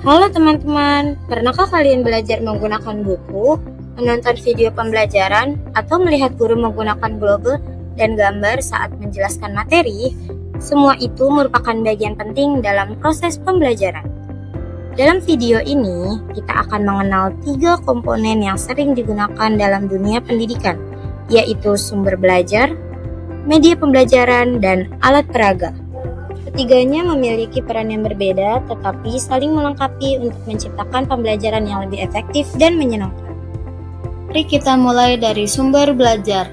Halo teman-teman, pernahkah kalian belajar menggunakan buku, menonton video pembelajaran, atau melihat guru menggunakan global dan gambar saat menjelaskan materi? Semua itu merupakan bagian penting dalam proses pembelajaran. Dalam video ini, kita akan mengenal 3 komponen yang sering digunakan dalam dunia pendidikan, yaitu sumber belajar, media pembelajaran, dan alat peraga. Ketiganya memiliki peran yang berbeda, tetapi saling melengkapi untuk menciptakan pembelajaran yang lebih efektif dan menyenangkan. Mari kita mulai dari sumber belajar.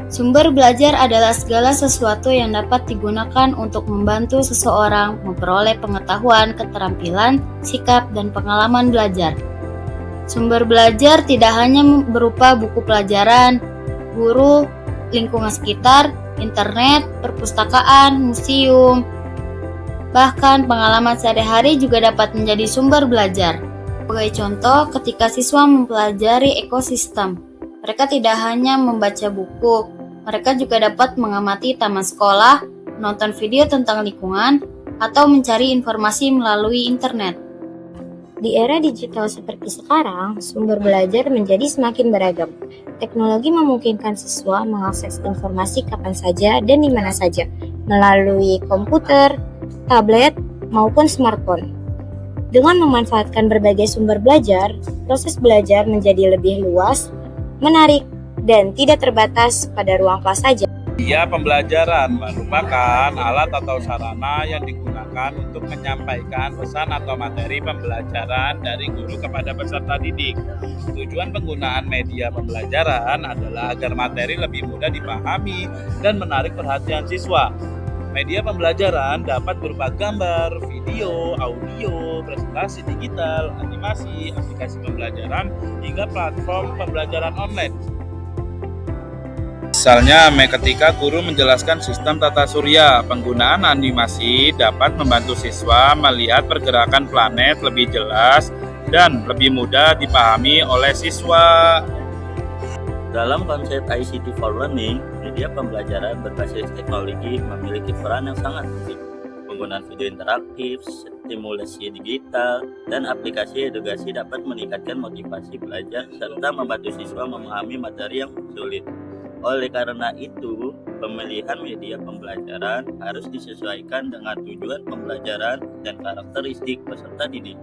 Sumber belajar adalah segala sesuatu yang dapat digunakan untuk membantu seseorang memperoleh pengetahuan, keterampilan, sikap, dan pengalaman belajar. Sumber belajar tidak hanya berupa buku pelajaran, guru, lingkungan sekitar, internet, perpustakaan, museum, bahkan pengalaman sehari-hari juga dapat menjadi sumber belajar. Sebagai contoh, ketika siswa mempelajari ekosistem, mereka tidak hanya membaca buku, mereka juga dapat mengamati taman sekolah, menonton video tentang lingkungan, atau mencari informasi melalui internet. Di era digital seperti sekarang, sumber belajar menjadi semakin beragam. Teknologi memungkinkan siswa mengakses informasi kapan saja dan di mana saja, melalui komputer, tablet, maupun smartphone. Dengan memanfaatkan berbagai sumber belajar, proses belajar menjadi lebih luas, menarik, dan tidak terbatas pada ruang kelas saja. Media pembelajaran merupakan alat atau sarana yang digunakan untuk menyampaikan pesan atau materi pembelajaran dari guru kepada peserta didik. Tujuan penggunaan media pembelajaran adalah agar materi lebih mudah dipahami dan menarik perhatian siswa. Media pembelajaran dapat berupa gambar, video, audio, presentasi digital, animasi, aplikasi pembelajaran, hingga platform pembelajaran online. Misalnya, ketika guru menjelaskan sistem tata surya, penggunaan animasi dapat membantu siswa melihat pergerakan planet lebih jelas dan lebih mudah dipahami oleh siswa. Dalam konsep ICT for Learning, media pembelajaran berbasis teknologi memiliki peran yang sangat penting. Penggunaan video interaktif, stimulasi digital, dan aplikasi edukasi dapat meningkatkan motivasi belajar serta membantu siswa memahami materi yang sulit. Oleh karena itu, pemilihan media pembelajaran harus disesuaikan dengan tujuan pembelajaran dan karakteristik peserta didik.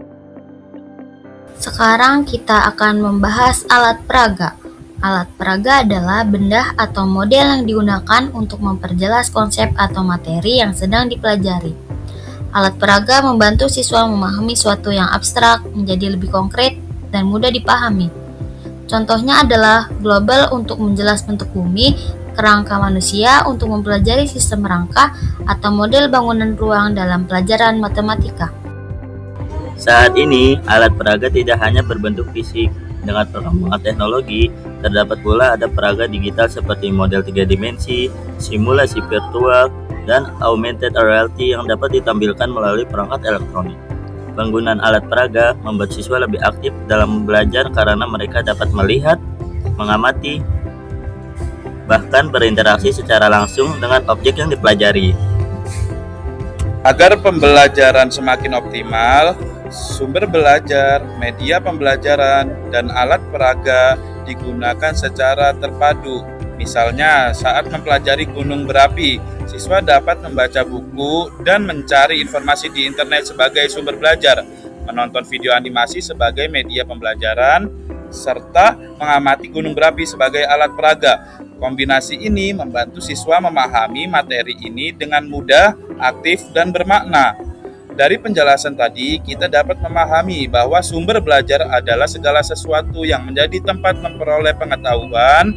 Sekarang kita akan membahas alat peraga. Alat peraga adalah benda atau model yang digunakan untuk memperjelas konsep atau materi yang sedang dipelajari. Alat peraga membantu siswa memahami suatu yang abstrak menjadi lebih konkret dan mudah dipahami. Contohnya adalah global untuk menjelas bentuk bumi, kerangka manusia untuk mempelajari sistem rangka, atau model bangunan ruang dalam pelajaran matematika. Saat ini, alat peraga tidak hanya berbentuk fisik. Dengan perkembangan teknologi, terdapat pula ada peraga digital seperti model 3 dimensi, simulasi virtual, dan augmented reality yang dapat ditampilkan melalui perangkat elektronik. Penggunaan alat peraga membuat siswa lebih aktif dalam belajar karena mereka dapat melihat, mengamati, bahkan berinteraksi secara langsung dengan objek yang dipelajari. Agar pembelajaran semakin optimal, sumber belajar, media pembelajaran, dan alat peraga digunakan secara terpadu. Misalnya, saat mempelajari gunung berapi, siswa dapat membaca buku dan mencari informasi di internet sebagai sumber belajar, menonton video animasi sebagai media pembelajaran, serta mengamati gunung berapi sebagai alat peraga. Kombinasi ini membantu siswa memahami materi ini dengan mudah, aktif, dan bermakna. Dari penjelasan tadi, kita dapat memahami bahwa sumber belajar adalah segala sesuatu yang menjadi tempat memperoleh pengetahuan.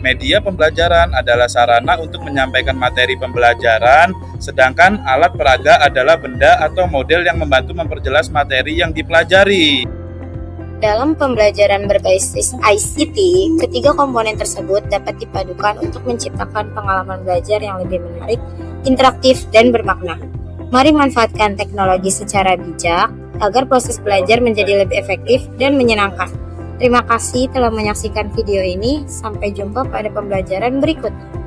Media pembelajaran adalah sarana untuk menyampaikan materi pembelajaran, sedangkan alat peraga adalah benda atau model yang membantu memperjelas materi yang dipelajari. Dalam pembelajaran berbasis ICT, ketiga komponen tersebut dapat dipadukan untuk menciptakan pengalaman belajar yang lebih menarik, interaktif, dan bermakna. Mari manfaatkan teknologi secara bijak agar proses belajar menjadi lebih efektif dan menyenangkan. Terima kasih telah menyaksikan video ini. Sampai jumpa pada pembelajaran berikutnya.